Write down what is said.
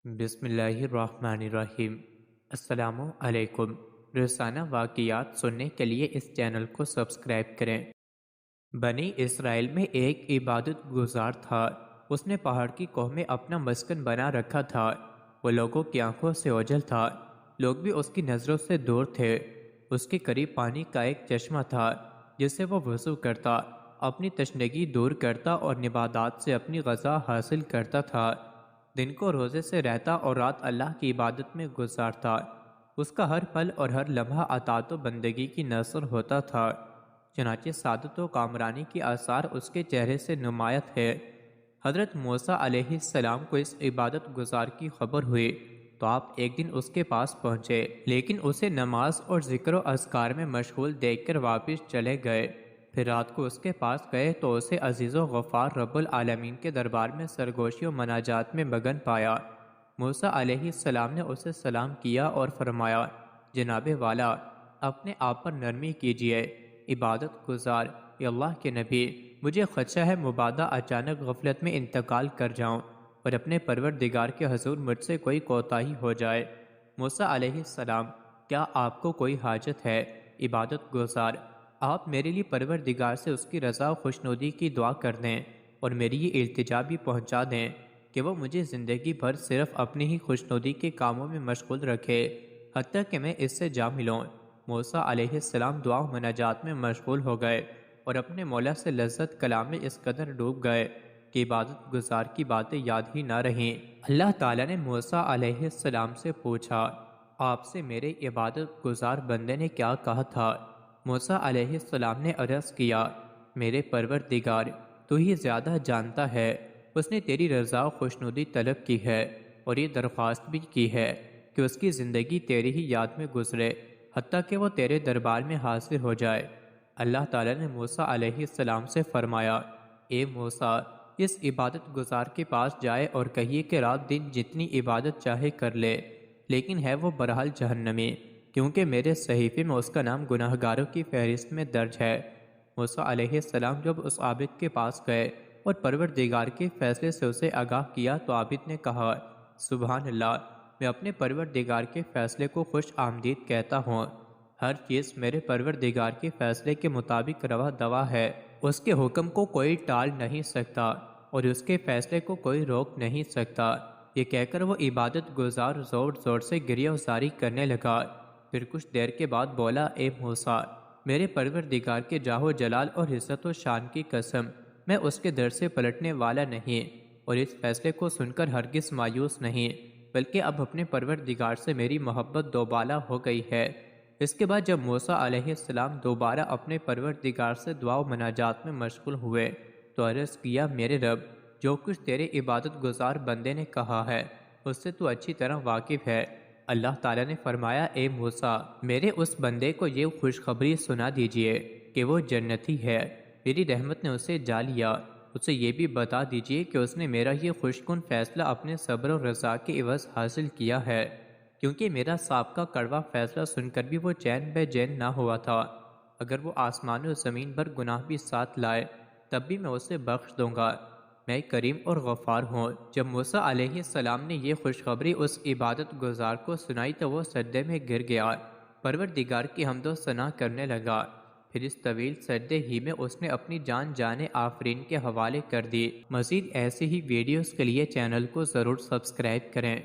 بسم اللہ الرحمن الرحیم۔ السلام علیکم۔ روزانہ واقعات سننے کے لیے اس چینل کو سبسکرائب کریں۔ بنی اسرائیل میں ایک عبادت گزار تھا۔ اس نے پہاڑ کی کوہ میں اپنا مسکن بنا رکھا تھا۔ وہ لوگوں کی آنکھوں سے اوجھل تھا، لوگ بھی اس کی نظروں سے دور تھے۔ اس کے قریب پانی کا ایک چشمہ تھا جس سے وہ وضو کرتا، اپنی تشنگی دور کرتا اور نباتات سے اپنی غذا حاصل کرتا تھا۔ دن کو روزے سے رہتا اور رات اللہ کی عبادت میں گزارتا۔ اس کا ہر پل اور ہر لمحہ اطاعت و بندگی کی نثر ہوتا تھا۔ چنانچہ سعادت و کامرانی کی آثار اس کے چہرے سے نمایاں تھے۔ حضرت موسیٰ علیہ السلام کو اس عبادت گزار کی خبر ہوئی تو آپ ایک دن اس کے پاس پہنچے، لیکن اسے نماز اور ذکر و اذکار میں مشغول دیکھ کر واپس چلے گئے۔ پھر رات کو اس کے پاس گئے تو اسے عزیز و غفار رب العالمین کے دربار میں سرگوشی و مناجات میں مگن پایا۔ موسیٰ علیہ السلام نے اسے سلام کیا اور فرمایا، جناب والا، اپنے آپ پر نرمی کیجیے۔ عبادت گزار، اے اللہ کے نبی، مجھے خدشہ ہے مبادا اچانک غفلت میں انتقال کر جاؤں اور اپنے پروردگار کے حضور مجھ سے کوئی کوتاہی ہو جائے۔ موسیٰ علیہ السلام، کیا آپ کو کوئی حاجت ہے؟ عبادت گزار، آپ میرے لیے پروردگار سے اس کی رضا و خوشنودی کی دعا کر دیں اور میری یہ التجا بھی پہنچا دیں کہ وہ مجھے زندگی بھر صرف اپنی ہی خوشنودی کے کاموں میں مشغول رکھے حتیٰ کہ میں اس سے جا ملوں۔ موسیٰ علیہ السلام دعا و مناجات میں مشغول ہو گئے اور اپنے مولا سے لذت کلام میں اس قدر ڈوب گئے کہ عبادت گزار کی باتیں یاد ہی نہ رہیں۔ اللہ تعالیٰ نے موسیٰ علیہ السلام سے پوچھا، آپ سے میرے عبادت گزار بندے نے کیا کہا تھا؟ موسیٰ علیہ السلام نے عرض کیا، میرے پروردگار، تو ہی زیادہ جانتا ہے، اس نے تیری رضا و خوشنودی طلب کی ہے اور یہ درخواست بھی کی ہے کہ اس کی زندگی تیری ہی یاد میں گزرے حتیٰ کہ وہ تیرے دربار میں حاضر ہو جائے۔ اللہ تعالیٰ نے موسیٰ علیہ السلام سے فرمایا، اے موسیٰ، اس عبادت گزار کے پاس جائے اور کہیے کہ رات دن جتنی عبادت چاہے کر لے، لیکن ہے وہ برحال جہنمی، کیونکہ میرے صحیفے میں اس کا نام گناہگاروں کی فہرست میں درج ہے۔ موسیٰ علیہ السلام جب اس عابد کے پاس گئے اور پروردگار کے فیصلے سے اسے آگاہ کیا تو عابد نے کہا، سبحان اللہ، میں اپنے پروردگار کے فیصلے کو خوش آمدید کہتا ہوں۔ ہر چیز میرے پروردگار کے فیصلے کے مطابق روا دوا ہے، اس کے حکم کو کوئی ٹال نہیں سکتا اور اس کے فیصلے کو کوئی روک نہیں سکتا۔ یہ کہہ کر وہ عبادت گزار زور زور سے گریہ وزاری کرنے لگا۔ پھر کچھ دیر کے بعد بولا، اے موسیٰ، میرے پروردگار کے جاہ و جلال اور عزت و شان کی قسم، میں اس کے در سے پلٹنے والا نہیں اور اس فیصلے کو سن کر ہرگز مایوس نہیں، بلکہ اب اپنے پروردگار سے میری محبت دوبالا ہو گئی ہے۔ اس کے بعد جب موسیٰ علیہ السلام دوبارہ اپنے پروردگار سے دعا و مناجات میں مشغول ہوئے تو عرض کیا، میرے رب، جو کچھ تیرے عبادت گزار بندے نے کہا ہے اس سے تو اچھی طرح واقف ہے۔ اللہ تعالیٰ نے فرمایا، اے موسیٰ، میرے اس بندے کو یہ خوشخبری سنا دیجئے کہ وہ جنتی ہے، میری رحمت نے اسے جا لیا۔ اسے یہ بھی بتا دیجئے کہ اس نے میرا یہ خوشکن فیصلہ اپنے صبر و رضا کے عوض حاصل کیا ہے، کیونکہ میرا سابقہ کڑوا فیصلہ سن کر بھی وہ چین بے چین نہ ہوا تھا۔ اگر وہ آسمان و زمین پر گناہ بھی ساتھ لائے تب بھی میں اسے بخش دوں گا، میں کریم اور غفار ہوں۔ جب موسیٰ علیہ السلام نے یہ خوشخبری اس عبادت گزار کو سنائی تو وہ سجدے میں گر گیا، پروردگار کی حمد و ثنا کرنے لگا۔ پھر اس طویل سجدے ہی میں اس نے اپنی جان آفرین کے حوالے کر دی۔ مزید ایسی ہی ویڈیوز کے لیے چینل کو ضرور سبسکرائب کریں۔